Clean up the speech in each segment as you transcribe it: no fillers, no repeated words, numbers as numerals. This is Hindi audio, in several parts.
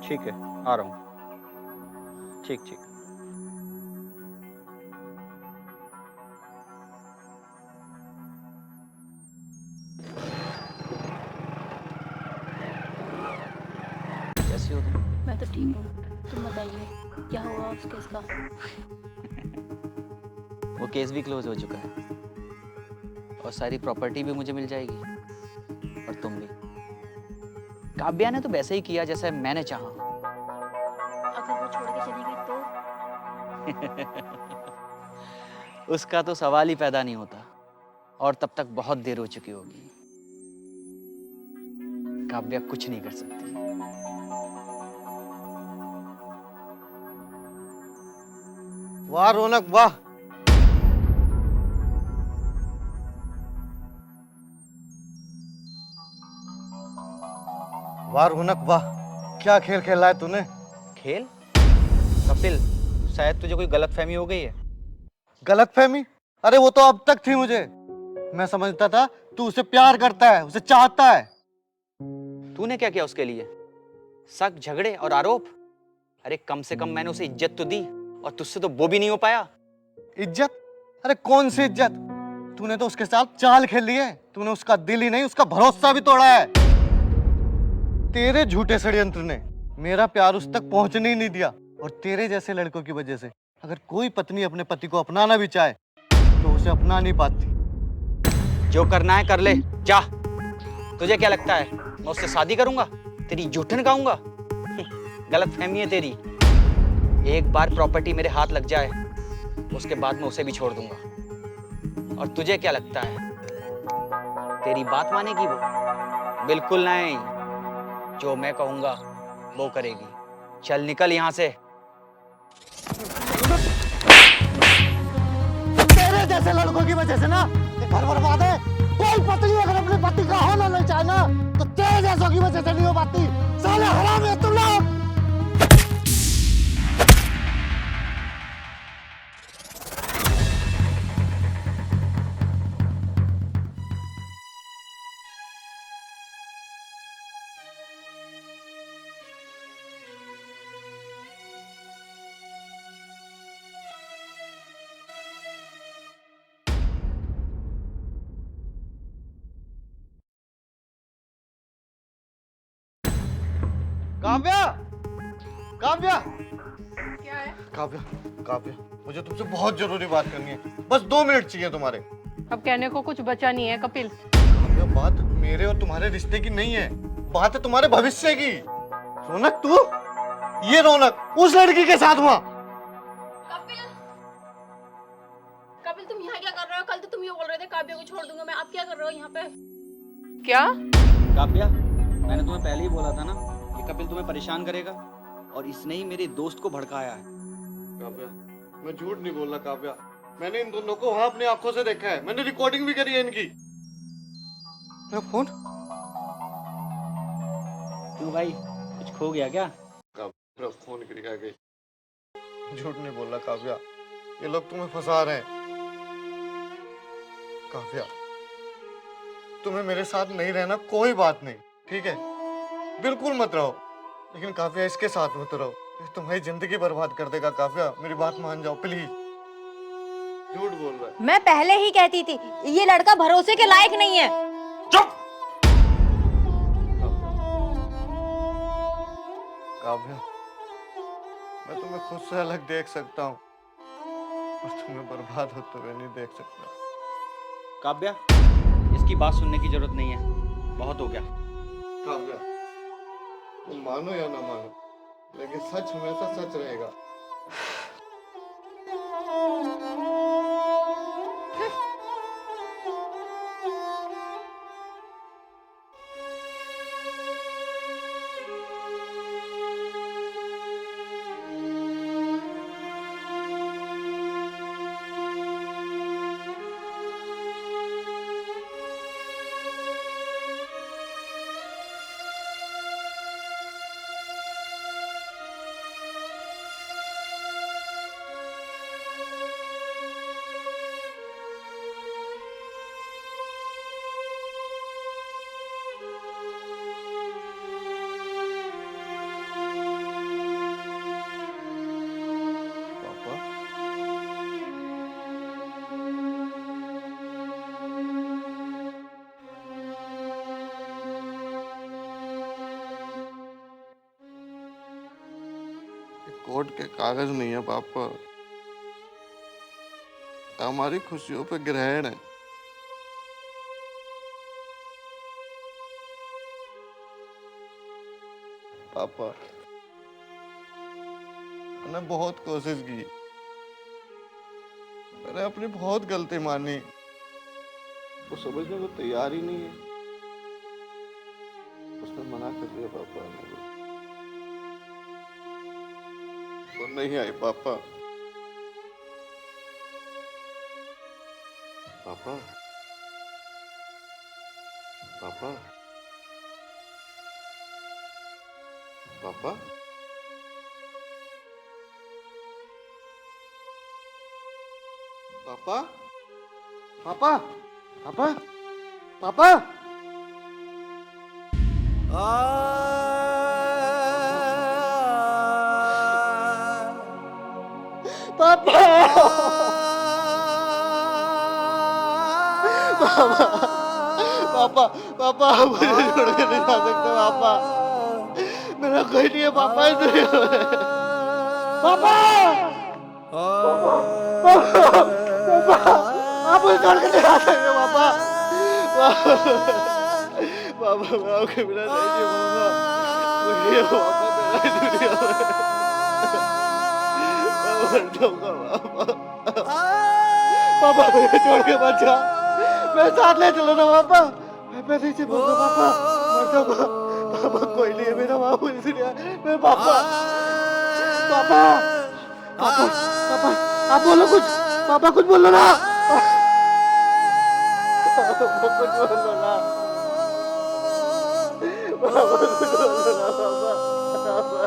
ठीक है, आ रहा हूँ। ठीक ठीक। कैसी हो तुम? मैं तो ठीक हूँ, तुम बताइए क्या हुआ उस केस का? वो केस भी क्लोज हो चुका है और सारी प्रॉपर्टी भी मुझे मिल जाएगी, और तुम भी। काव्या ने तो वैसे ही किया जैसे मैंने चाहा। अगर वो छोड़ के चली गई तो? उसका तो सवाल ही पैदा नहीं होता, और तब तक बहुत देर हो चुकी होगी। काव्या कुछ नहीं कर सकती। वाह रौनक वाह। वाह रौनक वाह, क्या खेल खेला है तूने। खेल? कपिल, शायद तुझे कोई गलतफहमी हो गई है। गलतफहमी? अरे वो तो अब तक थी मुझे। मैं समझता था तू उसे प्यार करता है, उसे चाहता है। तूने क्या किया उसके लिए? शक, झगड़े और आरोप? अरे कम से कम मैंने उसे इज्जत तो दी, और तुझसे तो वो भी नहीं हो पाया। इज्जत? अरे कौन सी इज्जत? तूने तो उसके साथ चाल खेल ली है। तूने उसका दिल ही नहीं, उसका भरोसा भी तोड़ा है। तेरे झूठे षड्यंत्र ने मेरा प्यार उस तक पहुंचने ही नहीं दिया। और तेरे जैसे लड़कों की वजह से अगर कोई पत्नी अपने पति को अपनाना भी चाहे तो उसे अपना नहीं पाती। जो करना है कर ले, जा। तुझे क्या लगता है मैं उससे शादी करूंगा, तेरी जूठन गाऊंगा? गलतफहमी है तेरी। एक बार प्रॉपर्टी मेरे हाथ लग जाए, उसके बाद मैं उसे भी छोड़ दूंगा। और तुझे क्या लगता है तेरी बात मानेगी वो? बिल्कुल नहीं। जो मैं कहूंगा वो करेगी। चल निकल यहाँ से। तेरे जैसे लड़कों की वजह से ना ये घर बर्बाद है। कोई पत्नी अगर अपने पति का होना नहीं चाहे ना तो तेरे जैसों की वजह से नहीं हो पाती। साले हराम है तुम लोग। काव्या, काव्या, क्या है? काव्या, काव्या, मुझे तुमसे बहुत जरूरी बात करनी है। बस 2 मिनट चाहिए तुम्हारे। अब कहने को कुछ बचा नहीं है कपिल। काव्या, बात मेरे और तुम्हारे रिश्ते की नहीं है, बात है तुम्हारे भविष्य की। रौनक, तू ये रौनक उस लड़की के साथ हुआ। कपिल, कपिल तुम यहाँ क्या कर रहे हो? कल तो तुम ये बोल रहे थे काव्या को छोड़ दूंगा मैं, आप क्या कर रहे हो यहाँ पे? क्या? काव्या, मैंने तुम्हें पहले ही बोला था ना कि कपिल तुम्हें परेशान करेगा, और इसने ही मेरे दोस्त को भड़काया है। काव्या, मैं झूठ नहीं बोल रहा काव्या। मैंने इन दोनों को वहां अपनी आंखों से देखा है। मैंने रिकॉर्डिंग भी करी है इनकी। मेरा फोन? क्यों भाई, कुछ खो गया क्या? मेरा फोन गिर गई। झूठ नहीं बोल रहा काव्या, ये लोग तुम्हें फंसा रहे हैं। काव्या, तुम्हें मेरे साथ नहीं रहना कोई बात नहीं, ठीक है? बिल्कुल मत रहो, लेकिन काव्या इसके साथ मत रहो। ये तुम्हारी जिंदगी बर्बाद कर देगा। काव्या, मेरी बात मान जाओ प्लीज। झूठ बोल रहा है। मैं पहले ही कहती थी ये लड़का भरोसे के लायक नहीं है। चुप! काव्या, मैं तुम्हें खुद से अलग देख सकता हूँ, और तुम्हें बर्बाद होते हुए नहीं देख सकता। काव्या, इसकी बात सुनने की जरूरत नहीं है, बहुत हो गया। काव्या, तुम मानो या ना मानो, लेकिन सच हमेशा सच रहेगा। वोट के कागज नहीं है पापा, हमारी खुशियों पे ग्रहण है। पापा, मैंने बहुत कोशिश की, मैंने अपनी बहुत गलती मानी, वो समझने को तैयार ही नहीं है। उसने मना कर दिया पापा, वो नहीं आई पापा। पापा, पापा, पापा, पापा, पापा, पापा, पापा, पापा, पापा, पापा, मुझे छोड़ के नहीं जा सकते पापा, मेरा कोई नहीं है पापा, इस दुनिया में। पापा, पापा, आप मुझे छोड़ के नहीं जा सकते पापा, पापा, मैं आपके बिना नहीं जी पाऊंगा, कोई है पापा मेरा इस दुनिया में, मैं मर जाऊंगा पापा, पापा मुझे छोड़ के मत जा, मैं साथ ले चलो ना पापा, मैं नहीं जी पाऊंगा पापा, मर जाऊंगा पापा, कोई नहीं है मेरा बाबू इस दुनिया में पापा, पापा, पापा, पापा, आप बोलो कुछ, पापा कुछ बोलो ना, पापा कुछ बोलो ना, पापा कुछ बोलो ना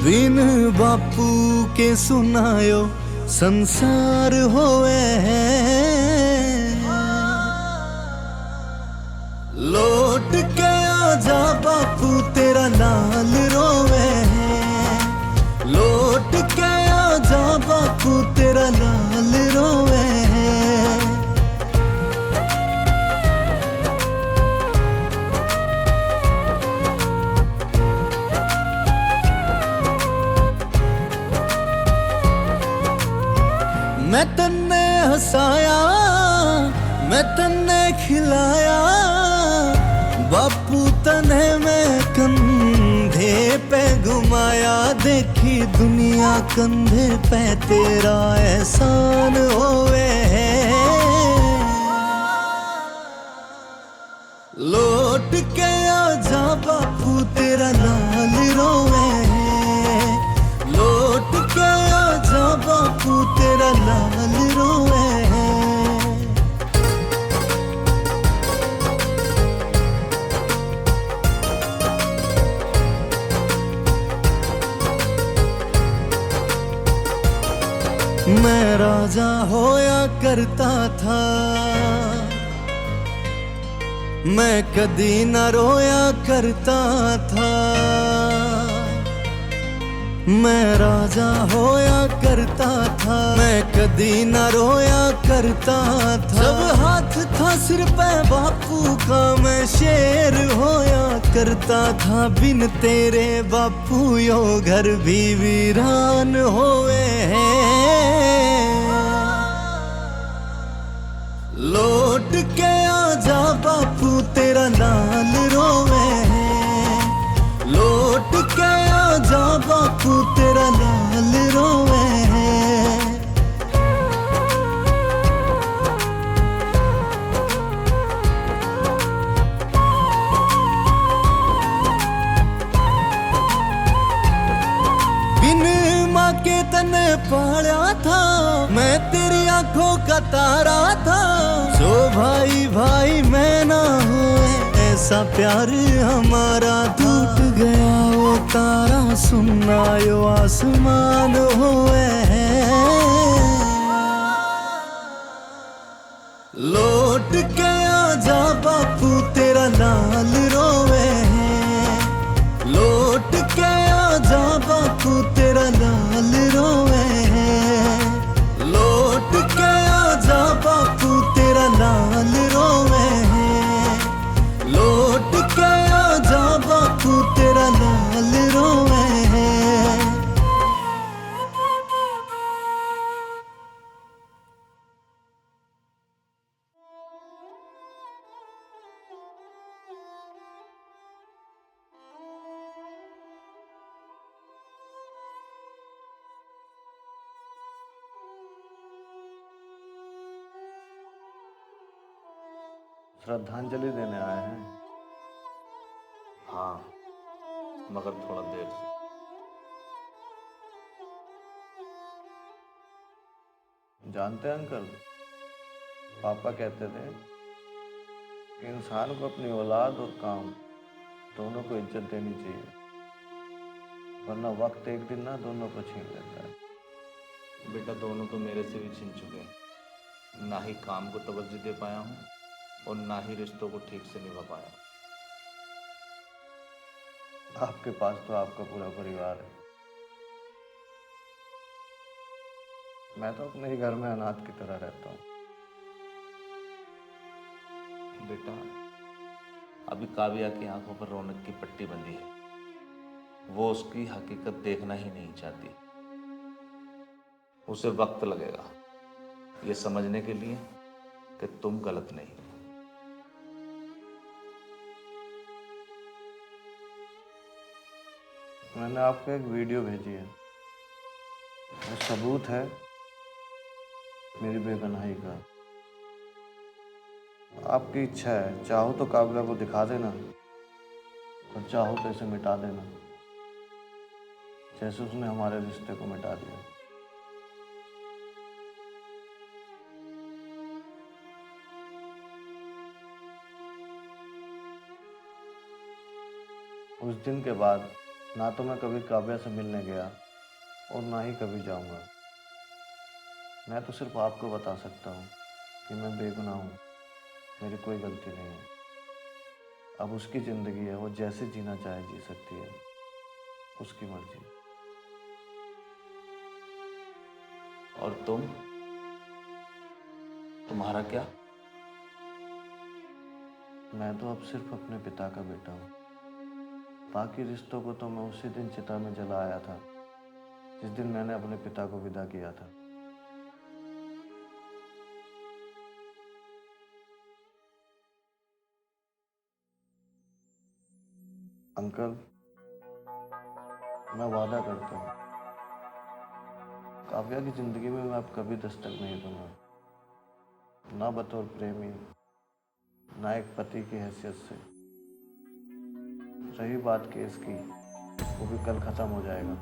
बिन बापू के सुनायो संसार होवे है, लौट के आजा बापू तेरा लाल रोवे है, लौट के आजा बापू तेरा लाल रोवे है। मैं तन्ने हसाया, मैं तन्ने खिलाया, बापू तने मैं कंधे पे घुमाया, देखी दुनिया कंधे पे तेरा एहसान होवे है, लौट के आजा बापू तेरा लाल रोवे है, लौट के आजा बापू तेरा लाल रोवे है। मैं राजा होया करता था, मैं कदी न रोया करता था, मैं राजा होया करता था, मैं कदी न रोया करता था, जब हाथ था सिर पे बापू का मैं शेर होया करता था, बिन तेरे बापू यो घर भी वीरान होवे हैं, लौट के आजा बापू तेरा लाल रोवे है, लौट के आजा बापू तेरा लाल रोवे है। बिन माँ के तने पाला था, मैं तेरी आंखों का तारा था, जो भाई भाई मैं ना हुए ऐसा प्यार हमारा, टूट गया वो तारा सुनना यो आसमान हुए हैं, लौट के आजा बापू तेरा लाल रोवे श्रद्धांजलि देने आए हैं। हाँ, मगर थोड़ा देर से। जानते हैं अंकल, पापा कहते थे कि इंसान को अपनी औलाद और काम दोनों को इज्जत देनी चाहिए, वरना वक्त एक दिन ना दोनों को छीन लेता है। बेटा, दोनों तो मेरे से भी छीन चुके हैं। ना ही काम को तवज्जो दे पाया हूँ और ना ही रिश्तों को ठीक से निभा पाया। आपके पास तो आपका पूरा परिवार है, मैं तो अपने ही घर में अनाथ की तरह रहता हूँ। बेटा, अभी काव्या की आंखों पर रौनक की पट्टी बंधी है। वो उसकी हकीकत देखना ही नहीं चाहती। उसे वक्त लगेगा ये समझने के लिए कि तुम गलत नहीं हो। मैंने आपको एक वीडियो भेजी है, वो सबूत है मेरी बेगुनाही का। आपकी इच्छा है, चाहो तो काव्या को दिखा देना और चाहो तो इसे मिटा देना, जैसे उसने हमारे रिश्ते को मिटा दिया। उस दिन के बाद ना तो मैं कभी काव्या से मिलने गया और ना ही कभी जाऊंगा। मैं तो सिर्फ आपको बता सकता हूँ कि मैं बेगुनाह हूँ, मेरी कोई गलती नहीं है। अब उसकी ज़िंदगी है, वो जैसे जीना चाहे जी सकती है, उसकी मर्जी। और तुम्हारा क्या? मैं तो अब सिर्फ अपने पिता का बेटा हूँ। बाकी रिश्तों को तो मैं उसी दिन चिता में जला आया था जिस दिन मैंने अपने पिता को विदा किया था। अंकल, मैं वादा करता हूँ काव्या की जिंदगी में मैं अब कभी दस्तक नहीं दूंगा, ना बतौर प्रेमी, ना एक पति की हैसियत से। रही बात केस की, वो भी कल खत्म हो जाएगा।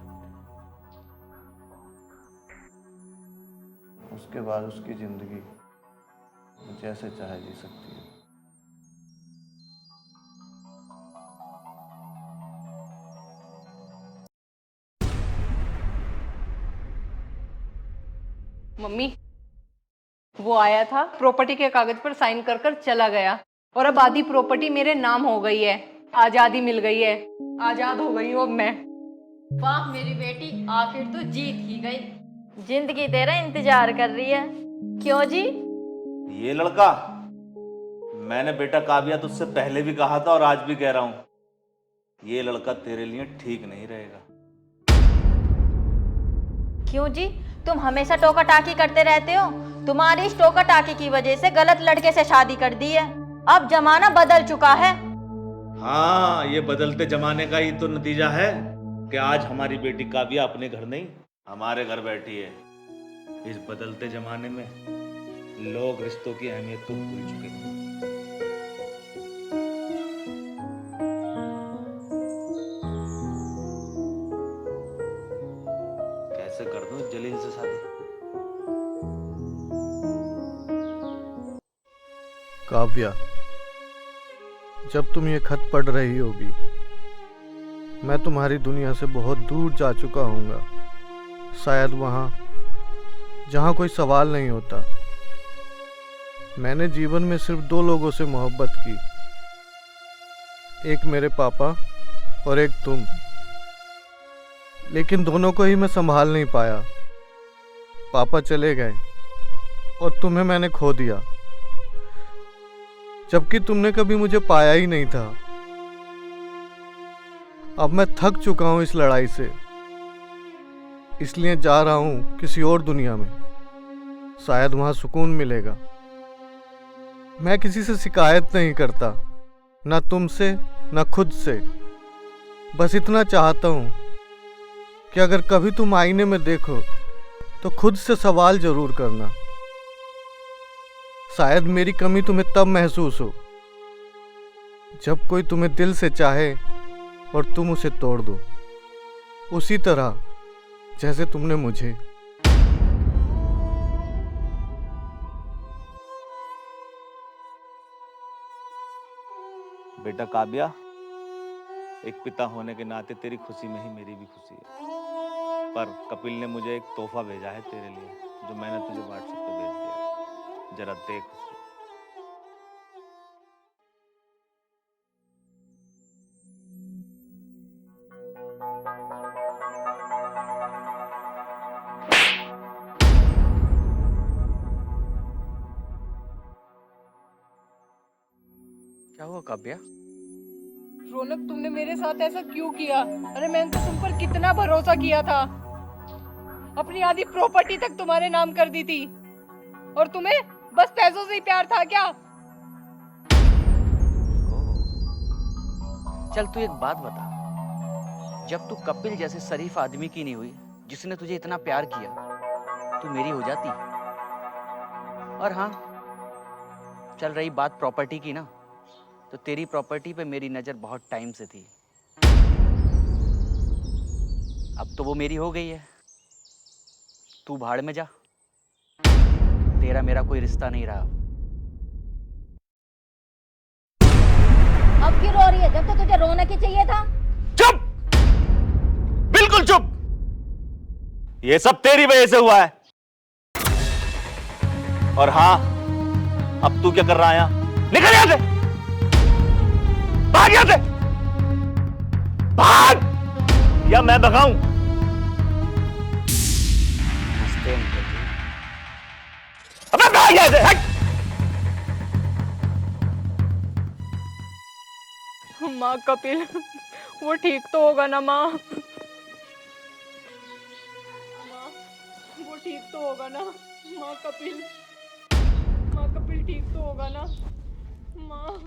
उसके बाद उसकी जिंदगी वो जैसे चाहे जी सकती है। मम्मी, वो आया था, प्रॉपर्टी के कागज पर साइन कर कर चला गया और अब आधी प्रॉपर्टी मेरे नाम हो गई है। आजादी मिल गई है, आजाद हो गई हूँ अब मैं। वाह मेरी बेटी, आखिर तो जीत ही गई। जिंदगी तेरा इंतजार कर रही है। क्यों जी? ये लड़का, मैंने बेटा काव्या तुझसे पहले भी कहा था और आज भी कह रहा हूं, ये लड़का तेरे लिए ठीक नहीं रहेगा। क्यों जी? तुम हमेशा टोका टाकी करते रहते हो। तुम्हारी इस टोका टाकी की वजह से गलत लड़के से शादी कर दी है। अब जमाना बदल चुका है। हाँ, ये बदलते जमाने का ही तो नतीजा है कि आज हमारी बेटी काव्या अपने घर नहीं हमारे घर बैठी है। इस बदलते जमाने में लोग रिश्तों की अहमियत तो भूल चुके हैं। कैसे कर दूं जलील से शादी? काव्या, जब तुम ये खत पढ़ रही होगी, मैं तुम्हारी दुनिया से बहुत दूर जा चुका हूँगा। शायद वहाँ जहाँ कोई सवाल नहीं होता। मैंने जीवन में सिर्फ 2 लोगों से मोहब्बत की, एक मेरे पापा और एक तुम। लेकिन दोनों को ही मैं संभाल नहीं पाया। पापा चले गए और तुम्हें मैंने खो दिया, जबकि तुमने कभी मुझे पाया ही नहीं था। अब मैं थक चुका हूं इस लड़ाई से, इसलिए जा रहा हूं किसी और दुनिया में। शायद वहां सुकून मिलेगा। मैं किसी से शिकायत नहीं करता, ना तुमसे ना खुद से। बस इतना चाहता हूं कि अगर कभी तुम आईने में देखो तो खुद से सवाल जरूर करना। शायद मेरी कमी तुम्हें तब महसूस हो जब कोई तुम्हें दिल से चाहे और तुम उसे तोड़ दो, उसी तरह जैसे तुमने मुझे। बेटा काव्या, एक पिता होने के नाते तेरी खुशी में ही मेरी भी खुशी है। पर कपिल ने मुझे एक तोहफा भेजा है तेरे लिए, जो मैंने तुझे व्हाट्सएप पे भेज दिया। जरा देख उसे। क्या हुआ काव्या? रौनक, तुमने मेरे साथ ऐसा क्यों किया? अरे मैंने तो तुम पर कितना भरोसा किया था, अपनी आधी प्रॉपर्टी तक तुम्हारे नाम कर दी थी, और तुम्हें बस पैसों से ही प्यार था क्या? चल तू एक बात बता, जब तू कपिल जैसे शरीफ आदमी की नहीं हुई जिसने तुझे इतना प्यार किया, तू मेरी हो जाती। और हाँ, चल रही बात प्रॉपर्टी की ना, तो तेरी प्रॉपर्टी पे मेरी नजर बहुत टाइम से थी। अब तो वो मेरी हो गई है। तू भाड़ में जा, तेरा मेरा कोई रिश्ता नहीं रहा। अब क्यों रो रही है? जब तो तुझे रोना ही चाहिए था। चुप, बिल्कुल चुप। ये सब तेरी वजह से हुआ है। और हाँ, अब तू क्या कर रहा है यहां? निकल यहां से, भाग यहां से, भाग, या मैं भगाऊं? हंसते हैं अंकल जी। अबे भाग यहां से, हट। माँ कपिल, वो ठीक तो होगा ना माँ? माँ, वो ठीक तो होगा ना? माँ कपिल, माँ कपिल ठीक तो होगा ना? माँ।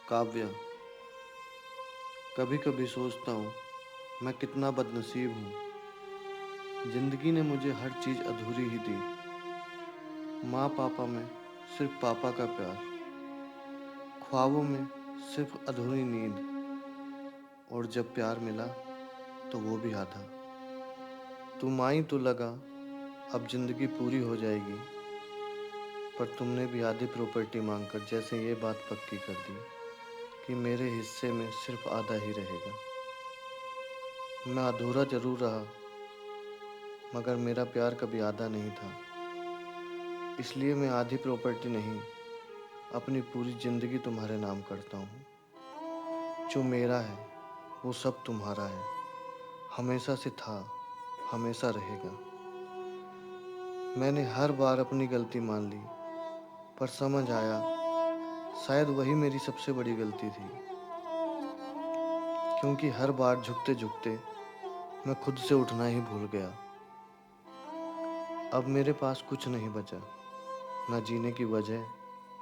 काव्या, कभी कभी सोचता हूँ मैं कितना बदनसीब हूँ। जिंदगी ने मुझे हर चीज़ अधूरी ही दी। माँ पापा में सिर्फ पापा का प्यार, ख्वाबों में सिर्फ अधूरी नींद, और जब प्यार मिला तो वो भी आधा। तुम आई तो लगा अब जिंदगी पूरी हो जाएगी, पर तुमने भी आधी प्रॉपर्टी मांगकर जैसे ये बात पक्की कर दी कि मेरे हिस्से में सिर्फ आधा ही रहेगा। मैं अधूरा जरूर रहा, मगर मेरा प्यार कभी आधा नहीं था। इसलिए मैं आधी प्रॉपर्टी नहीं, अपनी पूरी जिंदगी तुम्हारे नाम करता हूँ। जो मेरा है वो सब तुम्हारा है, हमेशा से था, हमेशा रहेगा। मैंने हर बार अपनी गलती मान ली, पर समझ आया शायद वही मेरी सबसे बड़ी गलती थी, क्योंकि हर बार झुकते झुकते मैं खुद से उठना ही भूल गया। अब मेरे पास कुछ नहीं बचा, ना जीने की वजह,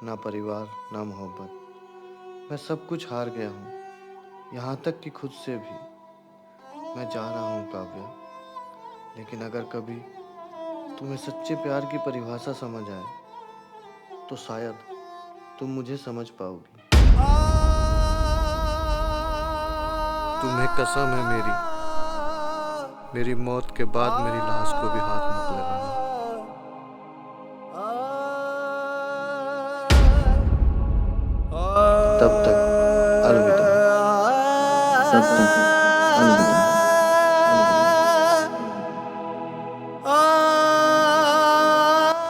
ना परिवार, ना मोहब्बत। मैं सब कुछ हार गया हूँ, यहाँ तक कि खुद से भी। मैं जा रहा हूँ काव्या, लेकिन अगर कभी तुम्हें सच्चे प्यार की परिभाषा समझ आए तो शायद तुम मुझे समझ पाओगी। तुम्हें कसम है मेरी मौत के बाद मेरी लाश को भी हाथ मत लगाना। तब तक अलविदा। तब तक अलविदा।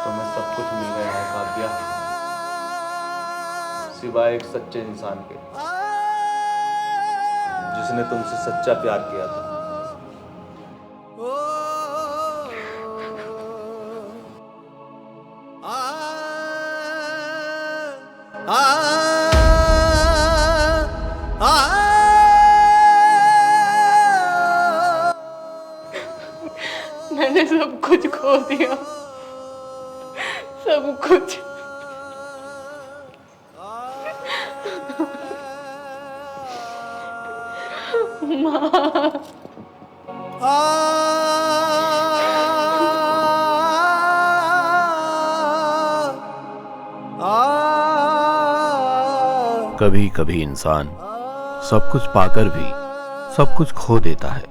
तुम्हें सब कुछ मिल गया है काव्या, सिवाय एक सच्चे इंसान के जिसने तुमसे सच्चा प्यार किया था। मैंने सब कुछ खो दिया, सब कुछ। कभी कभी इंसान सब कुछ पाकर भी सब कुछ खो देता है।